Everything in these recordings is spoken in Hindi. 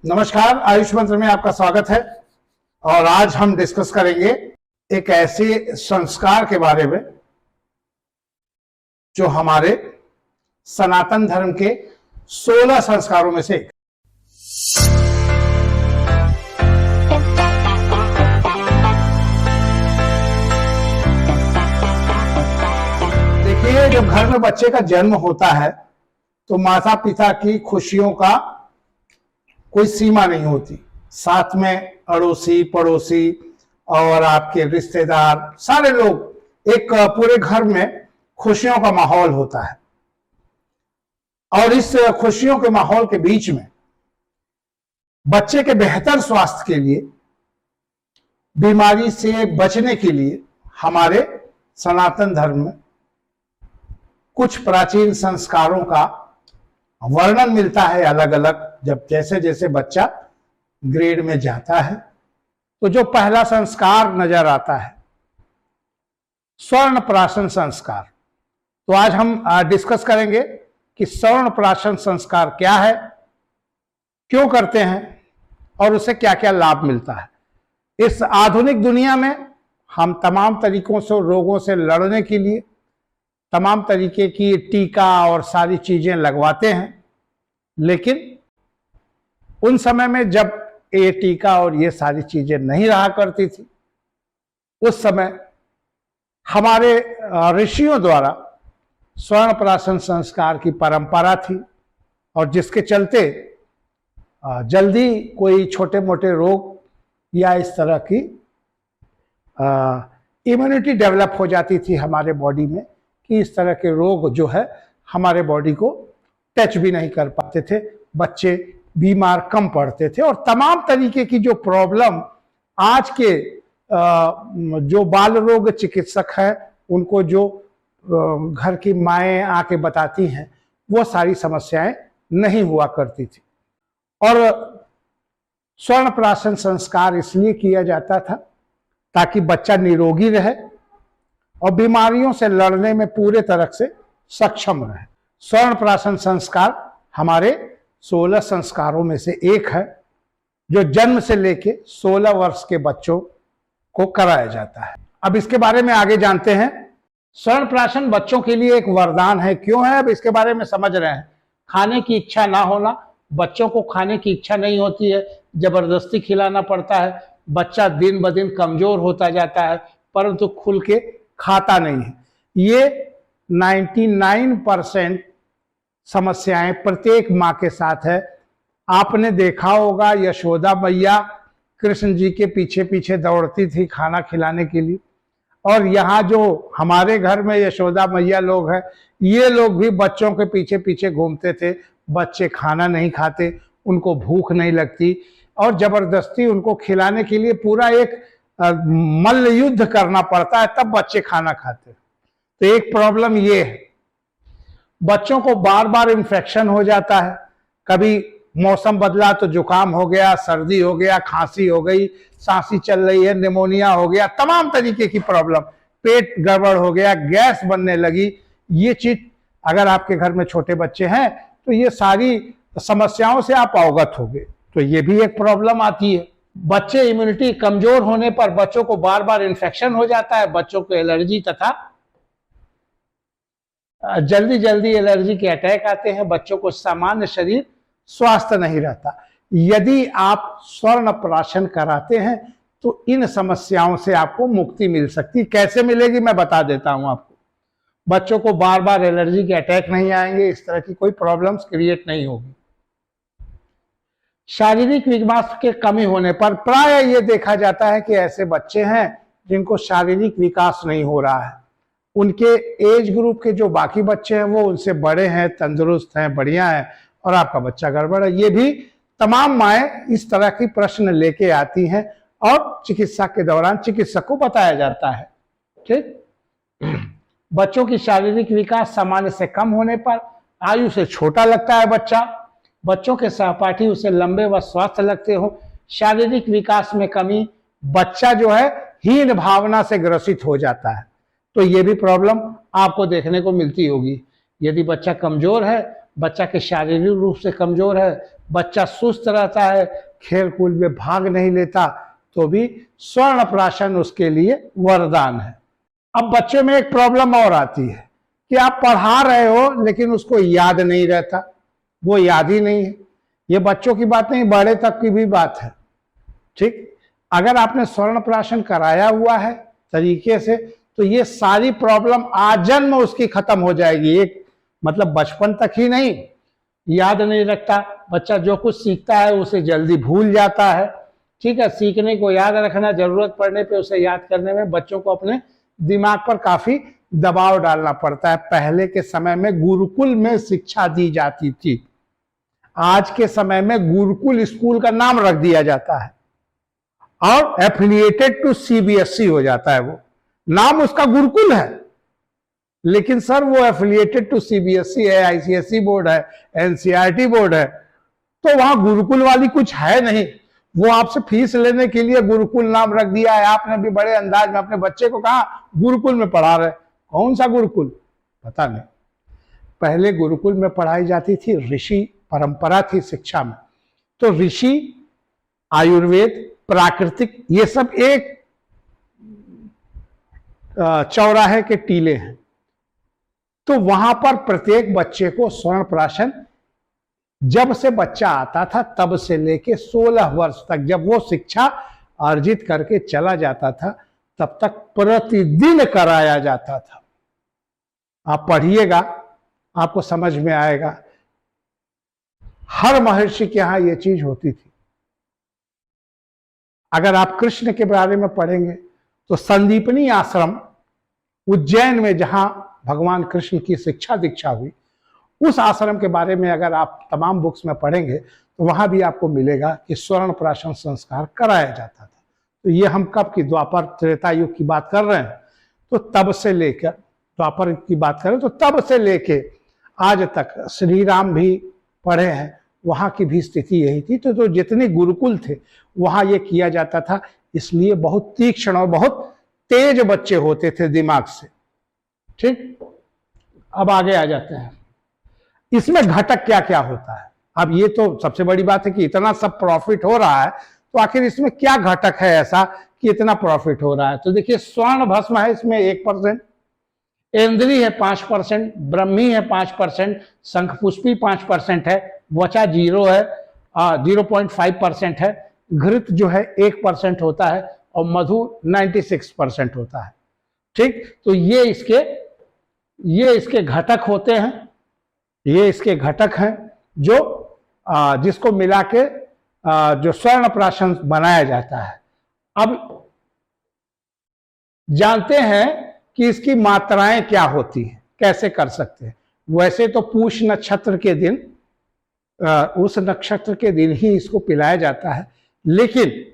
नमस्कार, आयुष मंत्र में आपका स्वागत है। और आज हम डिस्कस करेंगे एक ऐसे संस्कार के बारे में जो हमारे सनातन धर्म के 16 संस्कारों में से एक। देखिए, जब घर में बच्चे का जन्म होता है तो माता पिता की खुशियों का कोई सीमा नहीं होती। साथ में अड़ोसी पड़ोसी और आपके रिश्तेदार सारे लोग, एक पूरे घर में खुशियों का माहौल होता है। और इस खुशियों के माहौल के बीच में बच्चे के बेहतर स्वास्थ्य के लिए, बीमारी से बचने के लिए हमारे सनातन धर्म में कुछ प्राचीन संस्कारों का वर्णन मिलता है अलग अलग। जब जैसे जैसे बच्चा ग्रेड में जाता है तो जो पहला संस्कार नजर आता है स्वर्ण प्राशन संस्कार। तो आज हम डिस्कस करेंगे कि स्वर्ण प्राशन संस्कार क्या है, क्यों करते हैं और उससे क्या क्या लाभ मिलता है। इस आधुनिक दुनिया में हम तमाम तरीकों से रोगों से लड़ने के लिए तमाम तरीके की टीका और सारी चीजें लगवाते हैं, लेकिन उन समय में जब ये टीका और ये सारी चीजें नहीं रहा करती थी, उस समय हमारे ऋषियों द्वारा स्वर्ण प्राशन संस्कार की परंपरा थी और जिसके चलते जल्दी कोई छोटे मोटे रोग या इस तरह की इम्यूनिटी डेवलप हो जाती थी हमारे बॉडी में कि इस तरह के रोग जो है हमारे बॉडी को टच भी नहीं कर पाते थे। बच्चे बीमार कम पड़ते थे और तमाम तरीके की जो प्रॉब्लम आज के जो बाल रोग चिकित्सक हैं उनको जो घर की माएँ आके बताती हैं वो सारी समस्याएं नहीं हुआ करती थी। और स्वर्ण प्राशन संस्कार इसलिए किया जाता था ताकि बच्चा निरोगी रहे और बीमारियों से लड़ने में पूरे तरह से सक्षम रहे। स्वर्ण प्राशन संस्कार हमारे 16 संस्कारों में से एक है जो जन्म से लेके 16 वर्ष के बच्चों को कराया जाता है। अब इसके बारे में आगे जानते हैं। स्वर्ण प्राशन बच्चों के लिए एक वरदान है। क्यों है, अब इसके बारे में समझ रहे हैं। खाने की इच्छा ना होना, बच्चों को खाने की इच्छा नहीं होती है, जबरदस्ती खिलाना पड़ता है, बच्चा दिन ब दिन कमजोर होता जाता है परंतु खुल के खाता नहीं है। ये 99% समस्याएं प्रत्येक माँ के साथ है। आपने देखा होगा यशोदा मैया कृष्ण जी के पीछे पीछे दौड़ती थी खाना खिलाने के लिए, और यहाँ जो हमारे घर में यशोदा मैया लोग हैं ये लोग भी बच्चों के पीछे पीछे घूमते थे। बच्चे खाना नहीं खाते, उनको भूख नहीं लगती और जबरदस्ती उनको खिलाने के लिए पूरा एक मल्ल युद्ध करना पड़ता है, तब बच्चे खाना खाते। तो एक प्रॉब्लम ये है, बच्चों को बार बार इन्फेक्शन हो जाता है। कभी मौसम बदला तो जुकाम हो गया, सर्दी हो गया, खांसी हो गई, सांसी चल रही है, निमोनिया हो गया, तमाम तरीके की प्रॉब्लम, पेट गड़बड़ हो गया, गैस बनने लगी। ये चीज अगर आपके घर में छोटे बच्चे हैं तो ये सारी समस्याओं से आप अवगत होंगे। तो ये भी एक प्रॉब्लम आती है। बच्चे इम्यूनिटी कमजोर होने पर बच्चों को बार बार इन्फेक्शन हो जाता है, बच्चों को एलर्जी तथा जल्दी जल्दी एलर्जी के अटैक आते हैं, बच्चों को सामान्य शरीर स्वस्थ नहीं रहता। यदि आप स्वर्ण प्राशन कराते हैं तो इन समस्याओं से आपको मुक्ति मिल सकती। कैसे मिलेगी मैं बता देता हूं आपको। बच्चों को बार बार एलर्जी के अटैक नहीं आएंगे, इस तरह की कोई प्रॉब्लम्स क्रिएट नहीं होगी। शारीरिक विकास के कमी होने पर प्राय ये देखा जाता है कि ऐसे बच्चे हैं जिनको शारीरिक विकास नहीं हो रहा है। उनके एज ग्रुप के जो बाकी बच्चे हैं वो उनसे बड़े हैं, तंदुरुस्त हैं, बढ़िया हैं, और आपका बच्चा गड़बड़ है। ये भी तमाम माएँ इस तरह की प्रश्न लेके आती हैं और चिकित्सा के दौरान चिकित्सक को बताया जाता है। ठीक, बच्चों की शारीरिक विकास सामान्य से कम होने पर आयु से छोटा लगता है बच्चा, बच्चों के सहपाठी उसे लंबे व स्वस्थ लगते हो। शारीरिक विकास में कमी, बच्चा जो है हीन भावना से ग्रसित हो जाता है। तो ये भी प्रॉब्लम आपको देखने को मिलती होगी। यदि बच्चा कमजोर है बच्चा के शारीरिक रूप से कमजोर है, बच्चा सुस्त रहता है, खेल कूद में भाग नहीं लेता, तो भी स्वर्ण प्राशन उसके लिए वरदान है। अब बच्चे में एक प्रॉब्लम और आती है कि आप पढ़ा रहे हो लेकिन उसको याद नहीं रहता, वो याद ही नहीं है। ये बच्चों की बात नहीं, बड़े तक की भी बात है। ठीक, अगर आपने स्वर्ण प्राशन कराया हुआ है तरीके से, तो ये सारी प्रॉब्लम आजन्म उसकी खत्म हो जाएगी। एक मतलब बचपन तक ही नहीं, याद नहीं रखता बच्चा, जो कुछ सीखता है उसे जल्दी भूल जाता है। ठीक है, सीखने को याद रखना, जरूरत पड़ने पे उसे याद करने में बच्चों को अपने दिमाग पर काफी दबाव डालना पड़ता है। पहले के समय में गुरुकुल में शिक्षा दी जाती थी, आज के समय में गुरुकुल स्कूल का नाम रख दिया जाता है और एफिलिएटेड टू सीबीएसई हो जाता है। वो नाम उसका गुरुकुल है, लेकिन सर वो एफिलिएटेड टू सीबीएसई है, आईसीएसई बोर्ड है, एनसीईआरटी बोर्ड है, तो वहां गुरुकुल वाली कुछ है नहीं। वो आपसे फीस लेने के लिए गुरुकुल नाम रख दिया है। आपने भी बड़े अंदाज में अपने बच्चे को कहा गुरुकुल में पढ़ा रहे, कौन सा गुरुकुल, पता नहीं। पहले गुरुकुल में पढ़ाई जाती थी, ऋषि परंपरा थी शिक्षा में, तो ऋषि, आयुर्वेद, प्राकृतिक, ये सब एक चौराहे के टीले हैं। तो वहां पर प्रत्येक बच्चे को स्वर्ण प्राशन जब से बच्चा आता था तब से लेके 16 वर्ष तक, जब वो शिक्षा अर्जित करके चला जाता था, तब तक प्रतिदिन कराया जाता था। आप पढ़िएगा, आपको समझ में आएगा। हर महर्षि के यहां यह चीज होती थी। अगर आप कृष्ण के बारे में पढ़ेंगे तो संदीपनी आश्रम उज्जैन में, जहां भगवान कृष्ण की शिक्षा दीक्षा हुई, उस आश्रम के बारे में अगर आप तमाम बुक्स में पढ़ेंगे तो वहां भी आपको मिलेगा कि स्वर्ण प्राशन संस्कार कराया जाता था। तो ये हम कब की, द्वापर त्रेता युग की बात कर रहे हैं, तो तब से लेकर, द्वापर की बात करें तो तब से लेके आज तक, श्री राम भी पढ़े हैं, वहां की भी स्थिति यही थी। तो जितने गुरुकुल थे वहां ये किया जाता था, इसलिए बहुत तीक्ष्ण और बहुत तेज बच्चे होते थे दिमाग से। ठीक, अब आगे आ जाते हैं, इसमें घटक क्या क्या होता है। अब ये तो सबसे बड़ी बात है कि इतना सब प्रॉफिट हो रहा है, तो आखिर इसमें क्या घटक है ऐसा कि इतना प्रॉफिट हो रहा है। तो देखिए, स्वर्ण भस्म है, इसमें 1%, इंद्री है 5%, ब्रह्मी है 5%, शंखपुष्पी 5% है, वचा 0 है, 0.5% है, घृत जो है 1% होता है, और मधु 96% होता है। ठीक, तो ये इसके घटक होते हैं, ये इसके घटक हैं जो जिसको मिला के जो स्वर्ण प्राशन बनाया जाता है। अब जानते हैं कि इसकी मात्राएं क्या होती हैं, कैसे कर सकते हैं। वैसे तो पूष नक्षत्र के दिन, उस नक्षत्र के दिन ही इसको पिलाया जाता है, लेकिन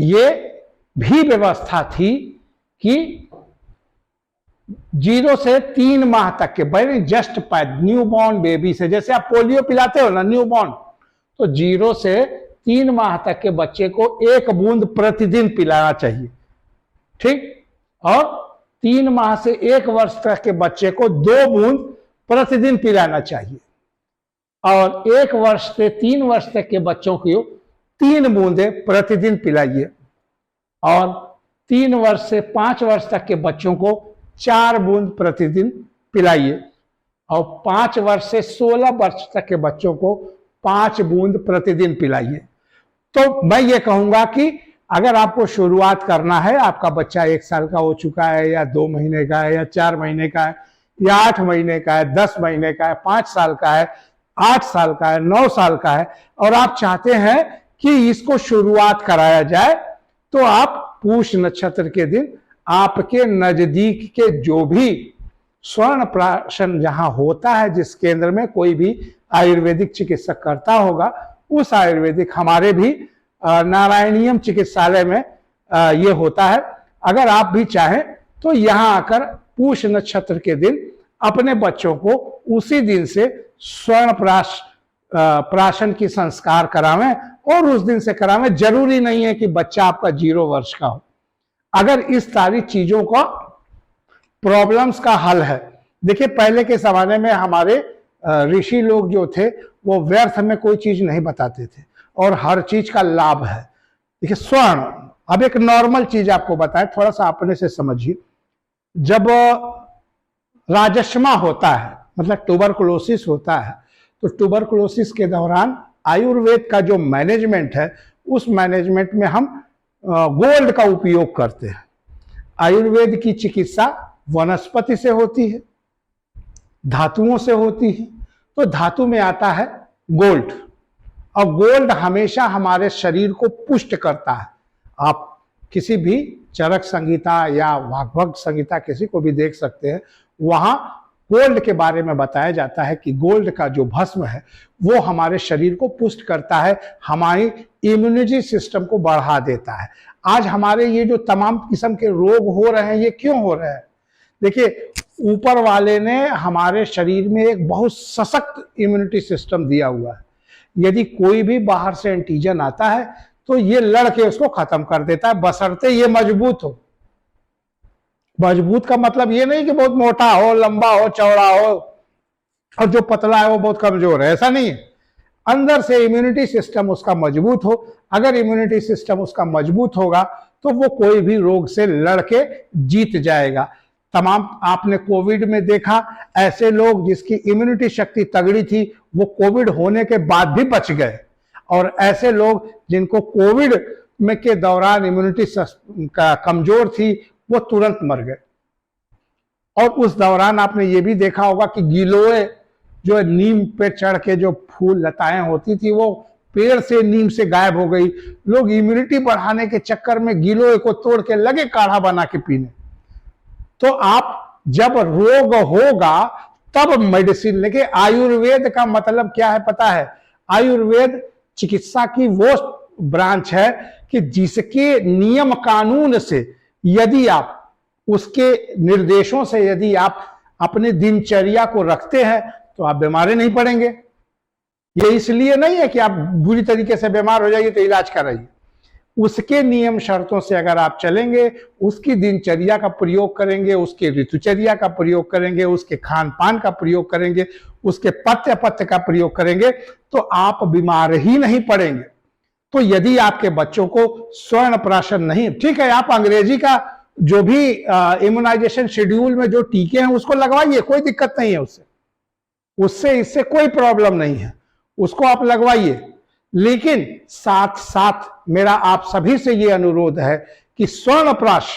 ये भी व्यवस्था थी कि 0 से 3 माह तक के, very just pad, new born baby से, जैसे आप पोलियो पिलाते हो ना न्यू बॉर्न, तो 0 से 3 माह तक के बच्चे को 1 बूंद प्रतिदिन पिलाना चाहिए। ठीक, और 3 माह से 1 वर्ष तक के बच्चे को 2 बूंद प्रतिदिन पिलाना चाहिए, और 1 वर्ष से 3 वर्ष तक के बच्चों को 3 बूंदे प्रतिदिन पिलाइए, और 3 वर्ष से 5 वर्ष तक के बच्चों को 4 बूंद प्रतिदिन पिलाइए, और 5 वर्ष से 16 वर्ष तक के बच्चों को 5 बूंद प्रतिदिन पिलाइए। तो मैं ये कहूंगा कि अगर आपको शुरुआत करना है, आपका बच्चा 1 साल का हो चुका है, या 2 महीने का है, या 4 महीने का है, या 8 महीने का है, 10 महीने का है, 5 साल का है, 8 साल का है, 9 साल का है, और आप चाहते हैं कि इसको शुरुआत कराया जाए, तो आप पूष नक्षत्र के दिन आपके नजदीक के जो भी स्वर्ण प्राशन जहां होता है, जिस केंद्र में कोई भी आयुर्वेदिक चिकित्सक करता होगा, उस आयुर्वेदिक, हमारे भी नारायणीयम चिकित्सालय में ये होता है। अगर आप भी चाहें तो यहां आकर पूष नक्षत्र के दिन अपने बच्चों को उसी दिन से स्वर्ण प्राशन की संस्कार करावें, और उस दिन से करावें। जरूरी नहीं है कि बच्चा आपका 0 वर्ष का हो। अगर इस सारी चीजों का प्रॉब्लम्स का हल है, देखिए पहले के जमाने में हमारे ऋषि लोग जो थे वो व्यर्थ में कोई चीज नहीं बताते थे और हर चीज का लाभ है। देखिए स्वर्ण, अब एक नॉर्मल चीज आपको बताएं, थोड़ा सा अपने से समझिए। जब राजश्मा होता है, मतलब ट्यूबरकुलोसिस होता है, तो ट्यूबरकुलोसिस के दौरान आयुर्वेद का जो मैनेजमेंट है, उस मैनेजमेंट में हम गोल्ड का उपयोग करते हैं। आयुर्वेद की चिकित्सा वनस्पति से होती है, धातुओं से होती है। तो धातु में आता है गोल्ड, और गोल्ड हमेशा हमारे शरीर को पुष्ट करता है। आप किसी भी चरक संहिता या भागवत संहिता किसी को भी देख सकते हैं, वहां गोल्ड के बारे में बताया जाता है कि गोल्ड का जो भस्म है वो हमारे शरीर को पुष्ट करता है, हमारी इम्यूनिटी सिस्टम को बढ़ा देता है। आज हमारे ये जो तमाम किस्म के रोग हो रहे हैं, ये क्यों हो रहे हैं? देखिए, ऊपर वाले ने हमारे शरीर में एक बहुत सशक्त इम्यूनिटी सिस्टम दिया हुआ है। यदि कोई भी बाहर से एंटीजन आता है तो ये लड़के उसको खत्म कर देता है, बशर्ते ये मजबूत हो। मजबूत का मतलब ये नहीं कि बहुत मोटा हो, लंबा हो, चौड़ा हो, और जो पतला है वो बहुत कमजोर है, ऐसा नहीं है। अंदर से इम्यूनिटी सिस्टम उसका मजबूत हो। अगर इम्यूनिटी सिस्टम उसका मजबूत होगा तो वो कोई भी रोग से लड़के जीत जाएगा। तमाम आपने कोविड में देखा, ऐसे लोग जिसकी इम्यूनिटी शक्ति तगड़ी थी वो कोविड होने के बाद भी बच गए, और ऐसे लोग जिनको कोविड में के दौरान इम्यूनिटी कमजोर थी वो तुरंत मर गए। और उस दौरान आपने ये भी देखा होगा कि गिलोय जो नीम पे चढ़ के जो फूल लताएं होती थी वो पेड़ से नीम से गायब हो गई। लोग इम्यूनिटी बढ़ाने के चक्कर में गिलोय को तोड़ के लगे काढ़ा बना के पीने। तो आप जब रोग होगा तब मेडिसिन लेके, आयुर्वेद का मतलब क्या है पता है? आयुर्वेद चिकित्सा की वो ब्रांच है कि जिसके नियम कानून से, यदि आप उसके निर्देशों से यदि आप अपने दिनचर्या को रखते हैं तो आप बीमारी नहीं पड़ेंगे। ये इसलिए नहीं है कि आप बुरी तरीके से बीमार हो जाइए तो इलाज कराइए। उसके नियम शर्तों से अगर आप चलेंगे, उसकी दिनचर्या का प्रयोग करेंगे, उसके ऋतुचर्या का प्रयोग करेंगे, उसके खान पान का प्रयोग करेंगे, उसके पथ्य पथ्य का प्रयोग करेंगे, तो आप बीमार ही नहीं पड़ेंगे। तो यदि आपके बच्चों को स्वर्ण प्राशन नहीं, ठीक है, आप अंग्रेजी का जो भी इम्यूनाइजेशन शेड्यूल में जो टीके हैं उसको लगवाइए, कोई दिक्कत नहीं है उससे इससे कोई प्रॉब्लम नहीं है, उसको आप लगवाइए। लेकिन साथ साथ मेरा आप सभी से ये अनुरोध है कि स्वर्णप्राश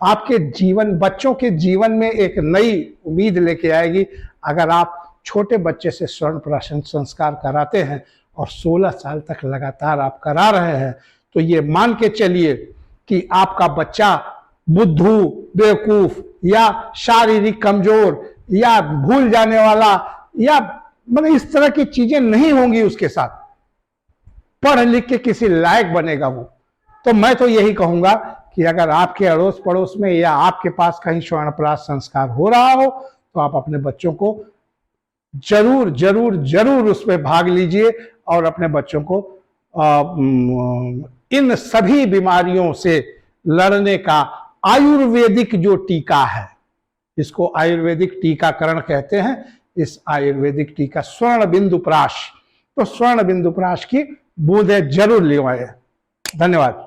आपके जीवन, बच्चों के जीवन में एक नई उम्मीद लेके आएगी। अगर आप छोटे बच्चे से स्वर्णप्राशन संस्कार कराते हैं और 16 साल तक लगातार आप करा रहे हैं, तो ये मान के चलिए कि आपका बच्चा बुद्धू, बेवकूफ या शारीरिक कमजोर या भूल जाने वाला या मतलब इस तरह की चीजें नहीं होंगी उसके साथ, पढ़ लिख के किसी लायक बनेगा वो। तो मैं तो यही कहूंगा कि अगर आपके अड़ोस पड़ोस में या आपके पास कहीं स्वर्णप्राश संस्कार हो रहा हो तो आप अपने बच्चों को जरूर जरूर जरूर उसमें भाग लीजिए और अपने बच्चों को इन सभी बीमारियों से लड़ने का आयुर्वेदिक जो टीका है, इसको आयुर्वेदिक टीकाकरण कहते हैं। इस आयुर्वेदिक टीका स्वर्ण बिंदु प्राश, तो स्वर्ण बिंदु प्राश की बूंदें जरूर लिवाएं। धन्यवाद।